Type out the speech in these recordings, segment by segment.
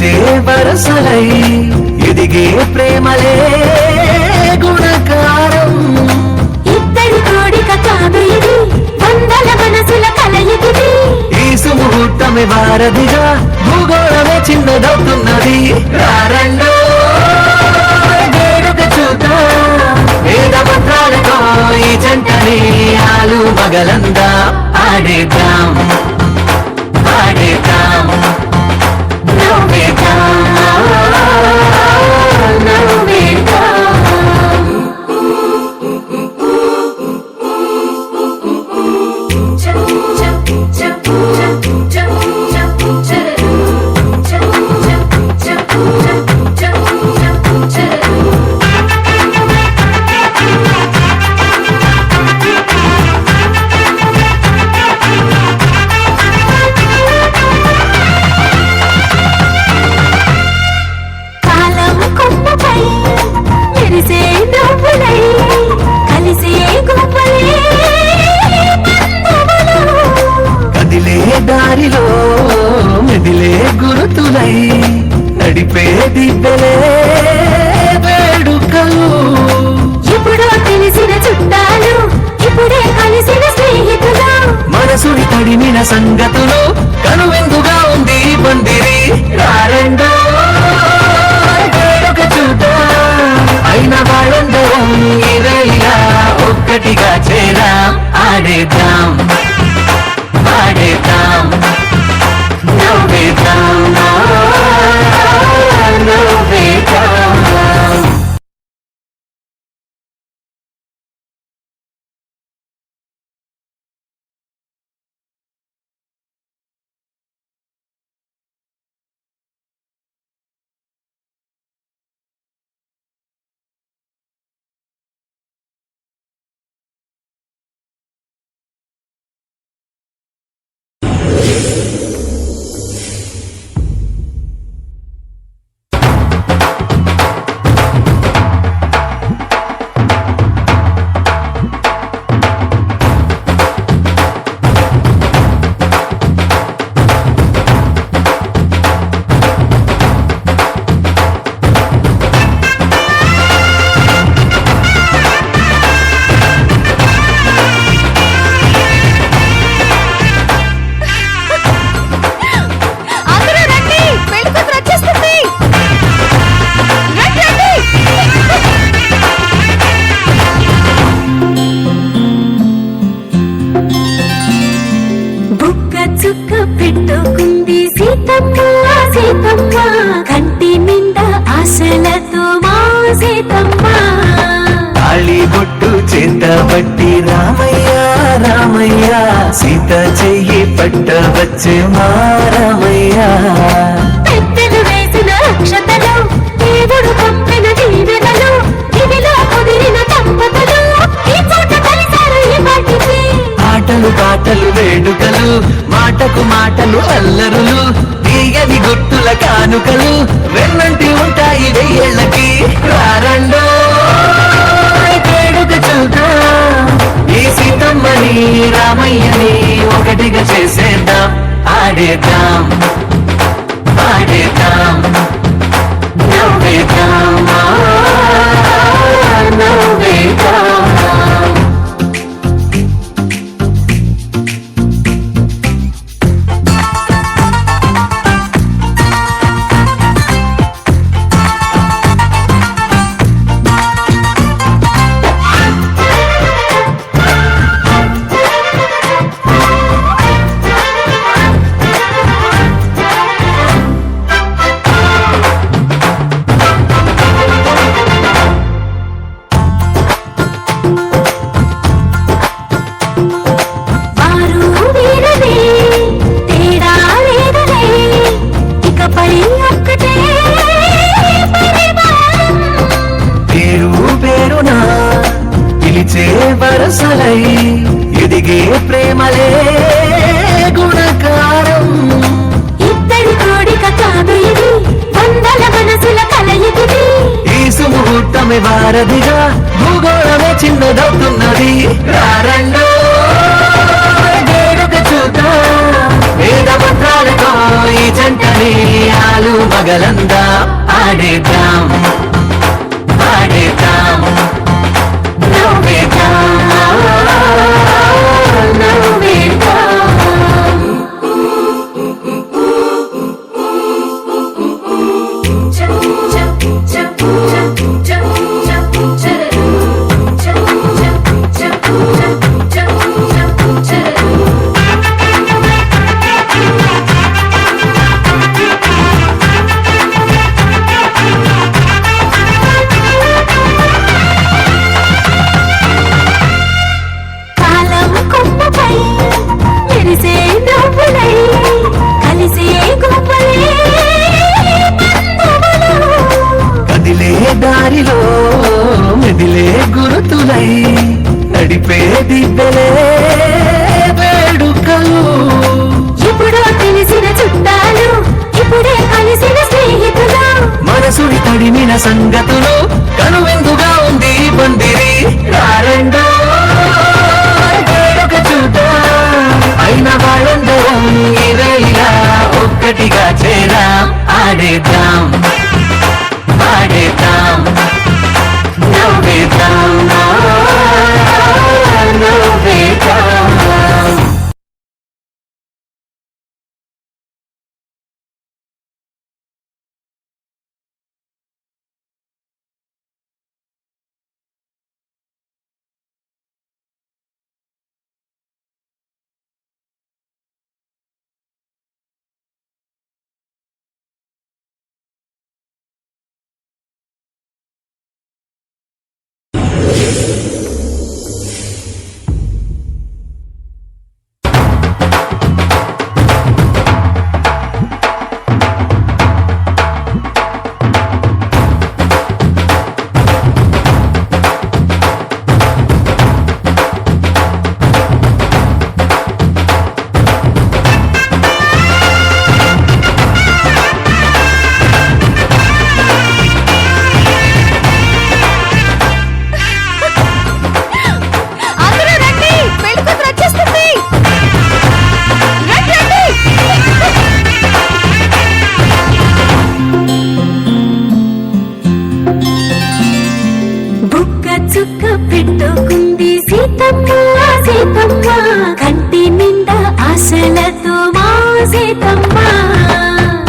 పిలిచే వరసలై ఎదిగే ప్రేమలే గుణకారం. ఇద్దరి కోడిక కాదు ఇది, వందల మనసుల కలయికిది. ఈ సుముహూర్తమే వారధిగా, భూగోళమే చిన్నదవుతున్నది. రారండో వేడుక చూద్దాం, వేద మంత్రాలతో ఈ జంటని ఆలు మగలందా ఆడేద్దాం ఆడేద్దాం నవ్వేద్దాం నవ్వేద్దాం. దారిలో మెదిలే గురుతులై నడిపే దిబ్బలే వేడుకలు. ఎప్పుడో తెలిసిన చుట్టాలు, ఇప్పుడే కలిసిన స్నేహితులు. మనసుని తడిమిన సంగతులు, కనువిందుగా ఉంది పందిరి. రారండో వేడుక చూద్దాం, అయిన వాళ్ళందరం ఇరయ్యా ఒక్కటిగా చేరాం. ఆడేద్దాం ఆడేద్దాం నవ్వేద్దాం నవ్వేద్దాం. చుక్క పెట్టుకుంది సీతమ్మ సీతమ్మ, కంటి నిండా ఆశలతో మా సీతమ్మ. తాళి బొట్టు చేతబట్టి రామయ్య రామయ్య, సీత చెయ్యి పట్టవచ్చే మా రామయ్య. పెద్దలు వేసిన అక్షతలు, దేవుడు పంపిన దీవెనలు, ఇవిలో కుదిరిన దంపతులు ఈ చోట కలిసారు ఈ పాటికి. ఆటలు పాటలు వేడుకలు, మాటకు మాటలు అల్లరులు, తీయని గుట్టుల కానుకలు వెన్నంటి ఉంటాయి వెయ్యేళ్ళకి. రారండో వేడుక చూద్దాం, ఈ సీతమ్మని రామయ్యని ఒకటిగా చేసేద్దాం. ఆడేద్దాం ఆడేద్దాం నవ్వేద్దాం నవ్వేద్దాం. వరసలై ఎదిగే ప్రేమలే గుణకారం. ఇద్దరి కోడిక కాదు ఇది, వందల మనసుల కలయికిది. ఈ సుముహూర్తమే వారధిగా, భూగోళమే చిన్నదవుతున్నది. రారండో వేడుక చూద్దాం, వేద మంత్రాలతో ఈ జంటని ఆలు మగ పగలందా ఆడేద్దాం ఆడేద్దాం నవ్వేద్దాం నవ్వేద్దాం కాలం కొమ్మపై మెరిసే నవ్వులై కలిసే గువ్వలే బంధువులు. కదిలే దారిలో మెదిలే గురుతులై నడిపే దిబ్బలే వేడుకలు ఎప్పుడో తెలిసిన చుట్టాలు ఇప్పుడే కలిసిన స్నేహితులు. మనసుని తడిమిన సంగతులు కనువిందుగా ఉంది ఈ పందిరి రారండో వేడుక చూద్దాం అయిన వాళ్ళందరం ఇలా ఒక్కటిగా చేరాం ఆడేద్దాం ఆడేద్దాం నవ్వేద్దాం నవ్వేద్దాం అందరూ రండి, పెళ్లి కూతురు వచ్చేస్తుంది. రండి, రండి. బుక్క చుక్క పెట్టుకుంది సీతమ్మ సీతమ్మ కంటి నిండా ఆశలతో మా సీతమ్మ.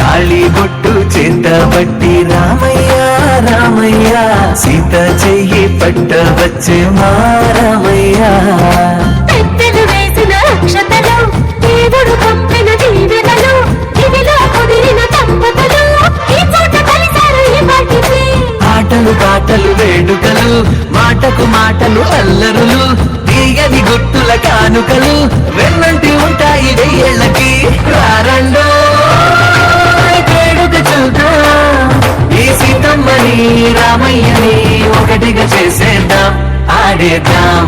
తాళి బొట్టు చేత బట్టి రామయ్య రామయ్య సీత చెయ్యి పట్ట వచ్చే మా రామయ్య పెద్దలు వేసిన అక్షతలు దేవుడు పంపిన దీవెనలు ఇవిలో కుదిరిన దంపతులు ఈ చోట కలిశారు ఈ పాటికి. ఆటలు పాటలు వేడుకలు మాటకు మాటలు అల్లరులు తీయని గుట్టుల కానుకలు వెన్నంటి ఉంటాయి వెయ్యేళ్ళకి రారండో వేడుక చూద్దాం ఈ సీతమ్మని రామయ్యని ఒకటిగా చేసేద్దాం ఆడేద్దాం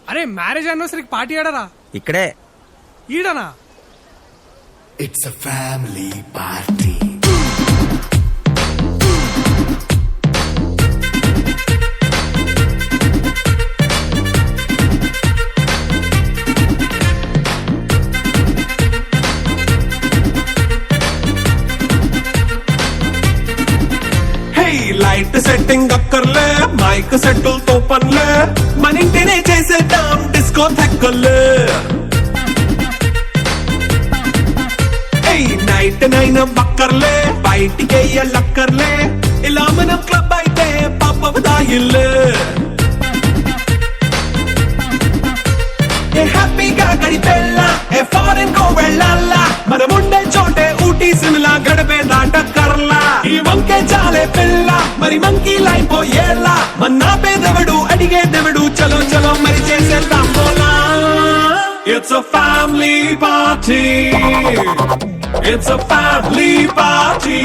అరే మ్యారేజ్ యానివర్సరీకి పార్టీ ఆడరా ఇక్కడే ఈడనా It's a family party. Hey, light setting అక్కర్లే మైక్ సెట్టులతో పనులే మన ఇంటినే చేసేద్దాం డిస్కో థెక్కలే నైట్ నైన్ బక్కర్లే బయటికి లక్కర్లే ఇలా మనం క్లబ్ అయితే పాపదాయిల్లే హ్యాపీగా గడిపెళ్ళా ఏ ఫారెన్ కో వెళ్ళాలా మనం ఉండే చోటే ఊటీ సిమ్లా గడిపే దాటక్కర్లా ఈ వంకే చాలే పిల్ల మరి మంకీ లైపోయేలా మన్నా పేదవడు అడిగేదెవడు చలో చలో మరి చేసేద్దాం పోలా It's a family party. It's a family party.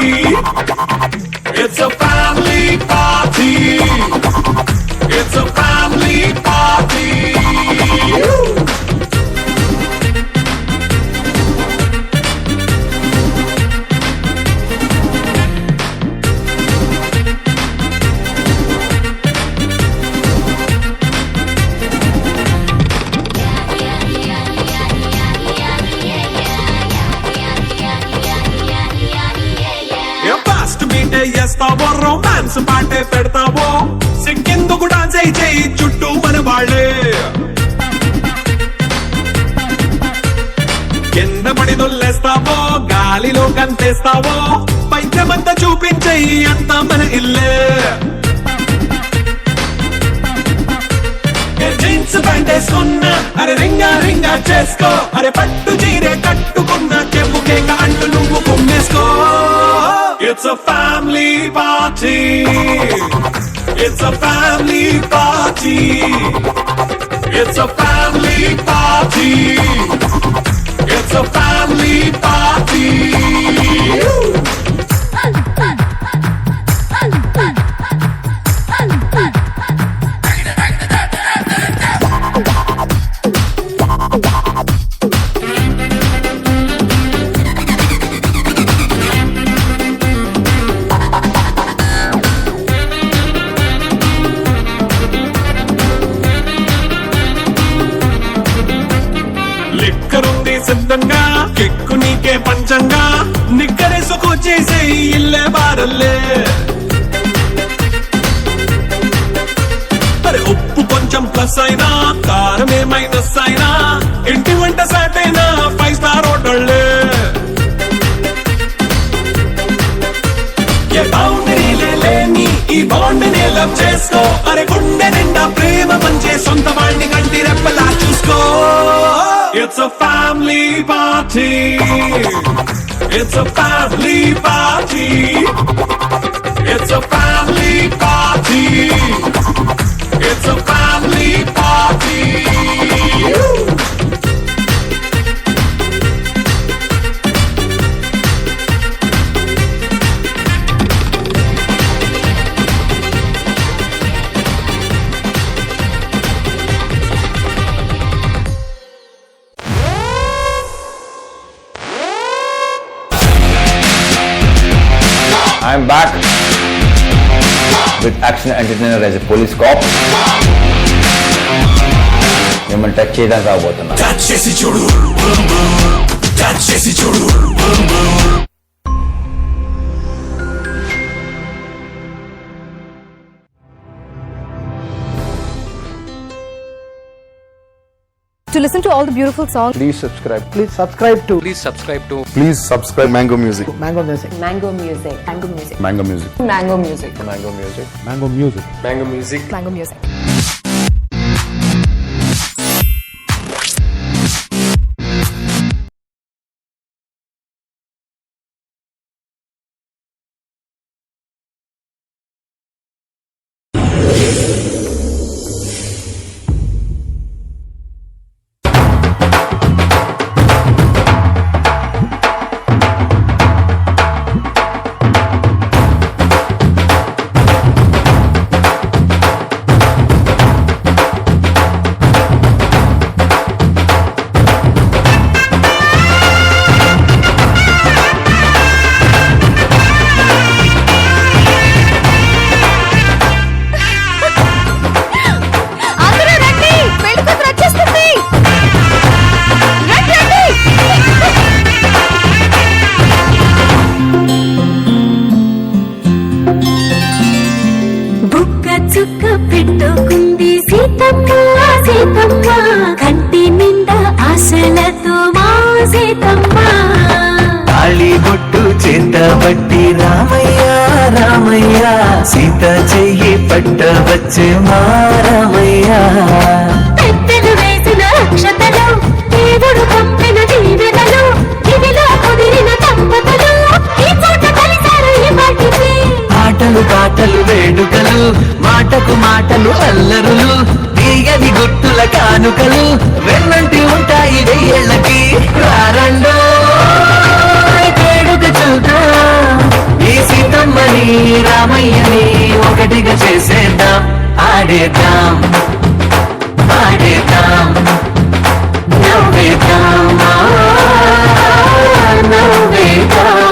It's a family party. It's a family party. Play చేస్తావో రొమాన్స్ పాటే పెడతావో సిక్కిందుకు డాన్స్ అయి చేయి చుట్టూ మన వాళ్ళే కింద పడి దొల్లేస్తావో గాలిలో కంతేస్తావో పైద్యమంతా చూపించేయి అంతా మన ఇల్లే జీన్స్ ప్యాంట్ వేసుకున్నా అరే రింగా రింగా చేసుకో అరే పట్టు చీరే కట్టుకున్నా చెప్పు కేక అంటూ నువ్వు కుమ్మేసుకో it's a family party it's a family party it's a family party it's a family party లిక్కరుంది సిద్ధంగా కిక్కు నీకే పంచంగా నిక్కరేసుకు చేసే ఇల్లే బారల్లే అరే ఉప్పు కొంచెం ప్లస్ అయినా కారమే మైనస్ అయినా ఇంటి వంట సాట్ అయినా 5 స్టార్ హోటళ్ళే ఏ బౌండరీలే లేని ఈ బాండ్ని లవ్ చేసుకో అరే గుండె నిండా ప్రేమ పంచే సొంత వాణ్ణి కంటి రెప్పలా చూసుకో It's a family party. It's a family party. It's a family party. It's a family party. I'm back with Action Entertainer as a police cop. మిమ్మల్ని టచ్ చేయడానికి రాబోతున్నా. టచ్ చేసి చూడు టచ్ చేసి చూడు To listen to all the beautiful songs, Please subscribe. Please subscribe to please subscribe to Please subscribe Mango Music. Mango Music. Mango Music, Mango Music, Mango Music. Mango Music, Mango Music. Mango Music. Mango music Mango Music. అందరూ రండి, పెళ్లి కూతురు వచ్చేస్తుంది. రండి, రండి. బుక్క చుక్క పెట్టుకుంది సీతమ్మ సీతమ్మ కంటి నిండా ఆశలతో మా సీతమ్మ తాళి బొట్టు చేత బట్టి రామయ్య రామయ్య సీత చెయ్యి పట్ట వచ్చే మా రామయ్య పెద్దలు వేసిన అక్షతలు దేవుడు పంపిన దీవెనలు ఇవిలో కుదిరిన దంపతులు ఈ చోట కలిసారు ఈ పాటికి ఆటలు పాటలు వేడుకలు మాటకు మాటలు అల్లరులు తీయని గుట్టుల కానుకలు వెన్నంటి ఉంటాయి వెయ్యేళ్ళకి రారండో వేడుక చూద్దాం ఈ సీతమ్మని రామయ్యని ఒకటిగా చేసేద్దాం ఆడేద్దాం ఆడేద్దాం నవ్వేద్దాం నవ్వేద్దాం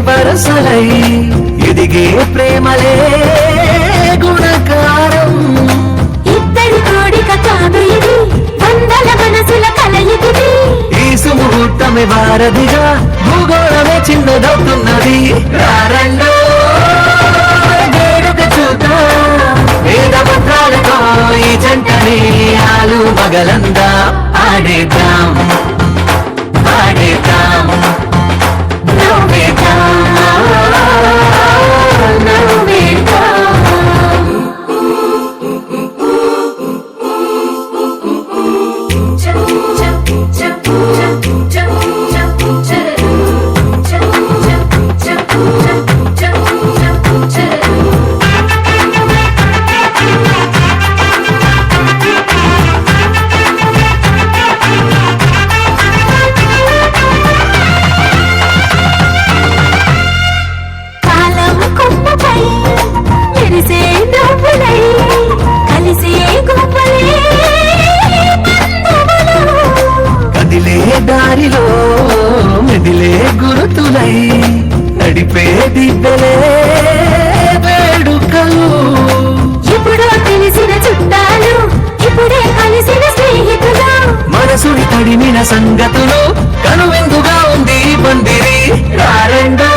వరసలై ఎదిగే ప్రేమలే గుణకారం. ఇద్దరి కోడిక కాదు ఇది, వందల మనసుల కలయికిది. ఈ సుముహూర్తమే వారధిగా భూగోళమే చిన్నదవుతున్నది. రారండో వేడుక చూద్దాం, వేద మంత్రాలతో ఈ జంటని ఆలు మగలందా ఆడేద్దాం ఆడేద్దాం నవ్వేద్దాం నవ్వేద్దాం. కాలం కొమ్మపై మెరిసే నవ్వులై కలిసే గువ్వలే బంధువులు. కదిలే దారిలో మెదిలే గురుతులై నడిపే దిబ్బలే వేడుకలు. ఎప్పుడో తెలిసిన చుట్టాలు, ఇప్పుడే కలిసిన స్నేహితులు. మనసుని తడిమిన సంగతులు కనువిందుగా ఉంది ఈ పందిరి. రారెండో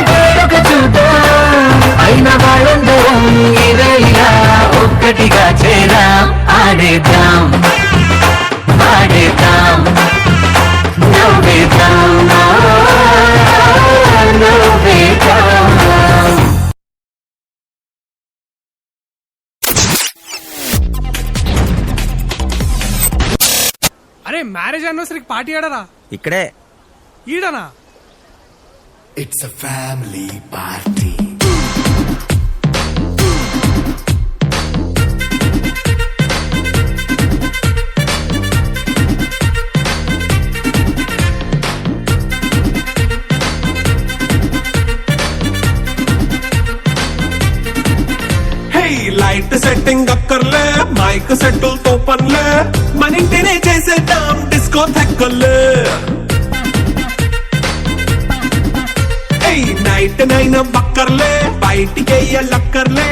వేడుక చూద్దాం, అయిన వాళ్ళందరం ఈ వేళ ఒక్కటిగా చేరాం. ఆడేద్దాం ఆడేద్దాం నవ్వేద్దాం నవ్వేద్దాం. అరే మ్యారేజ్ యానివర్సరీకి పార్టీ ఆడరా? ఇక్కడే ఈడనా? It's a family party. Hey light setting అక్కర్లే, మైక్ సెట్టులతో పనులే, మన ఇంటినే చేసేద్దాం డిస్కో తెక్కలే. నైట్ నైన్ బక్కర్లే, బయటికి లక్కర్లే,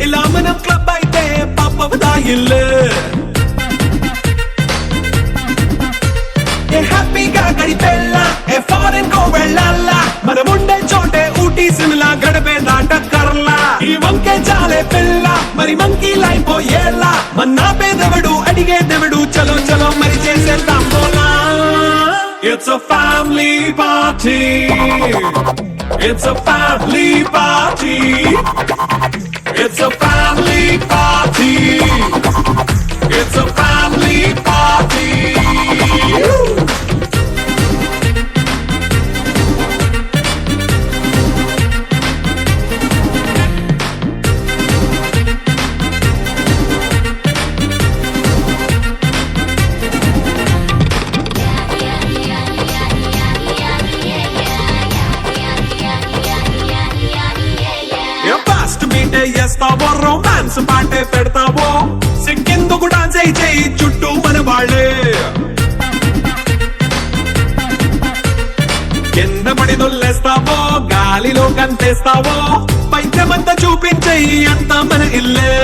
ఇలా మనం క్లబ్ అయితే పాపదా ఇల్లు. ఏ హ్యాపీగా గడిపెళ్ళా, ఏ ఫారెన్ కో వెళ్ళాలా, మనం ఉండే చోటే ఊటీ సిమ్లా గడిపే దాటక్కర్లా. ఈ వంకే చాలే పిల్ల, మరి మంకీ లైపోయేలా, మన్నా పేదవడు అడిగే దేవుడు, చలో చలో మరి చేసేద్దాం పోలా. It's a family party. It's a family party. It's a family party. It's a family party. Fast మీటే చేస్తావో, రొమాన్స్ పాటే పెడతావో, సిక్కెందుకు డాన్స్ అయి చేయి చుట్టూ మన వాళ్ళే. కింద పడి దొల్లేస్తావో, గాలిలో కంతేస్తావో, పైత్యమంతా చూపించేయి అంతా మన ఇల్లే.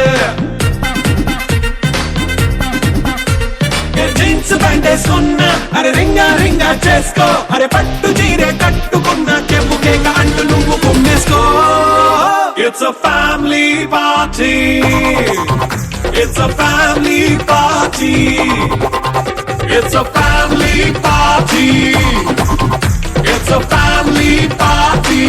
జీన్స్ ప్యాంట్ వేసుకున్నా, అరే రింగా రింగా చేసుకో, అరే పట్టు చీరే కట్టుకున్న చెప్పుకే అంటూ నువ్వు కుమ్మేసుకో. It's a family party. It's a family party. It's a family party. It's a family party.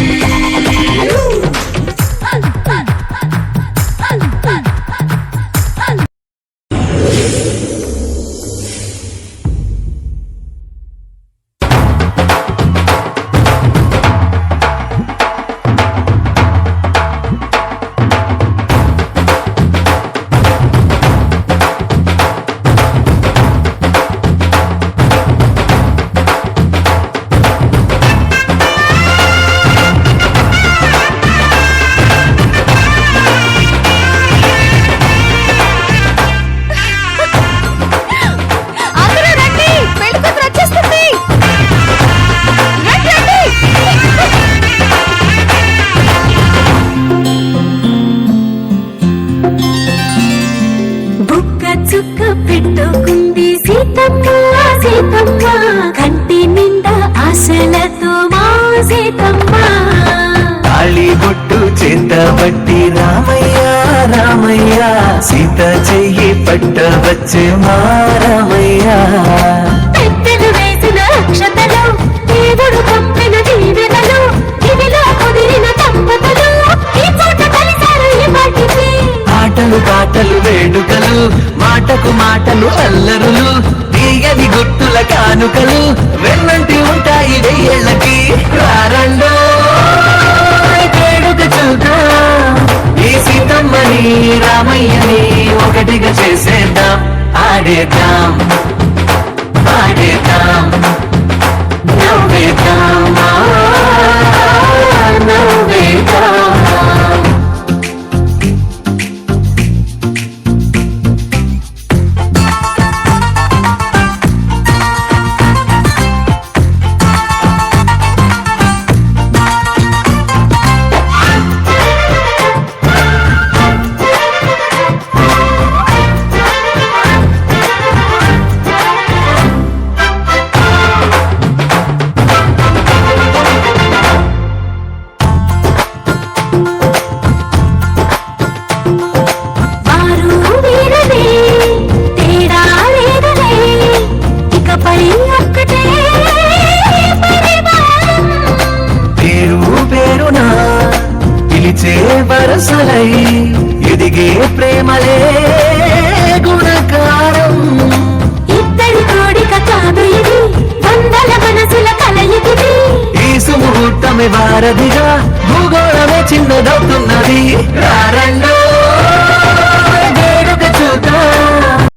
Seethamma తాళి బొట్టు చేత బట్టి రామయ్య రామయ్య సీత చెయ్యి పట్ట వచ్చే మా రామయ్య పెద్దలు వేసిన అక్షతలు దేవుడు పంపిన దీవెనలు ఇవిలో కుదిరిన దంపతులు ఈ చోట కలిశారు ఈ పాటికి ఆటలు పాటలు వేడుకలు మాటకు మాటలు అల్లరులు తీయని గుర్తుల కానుకలు వెన్నంటి ఉంటాయి వెయ్యేళ్ళకి రారండో వేడుక చూద్దాం ఈ సీతమ్మని రామయ్యని ఒకటిగా చేసేద్దాం ఆడేద్దాం పాడేద్దాం నవ్వేద్దాం నవ్వేద్దాం వారు వీరనే తేడా లేదులే ఇకపై ఒక్కటే పరివారం పేరు పేరునా పిలిచే వరసలై ఎదిగే ప్రేమలే గుణకారం ఇద్దరి కోడిక కాదు ఇది వందల మనసుల కలయికిది ఈ సుముహూర్తమే వారధిగా భూగోళమే చిన్నదవుతున్నది రారండో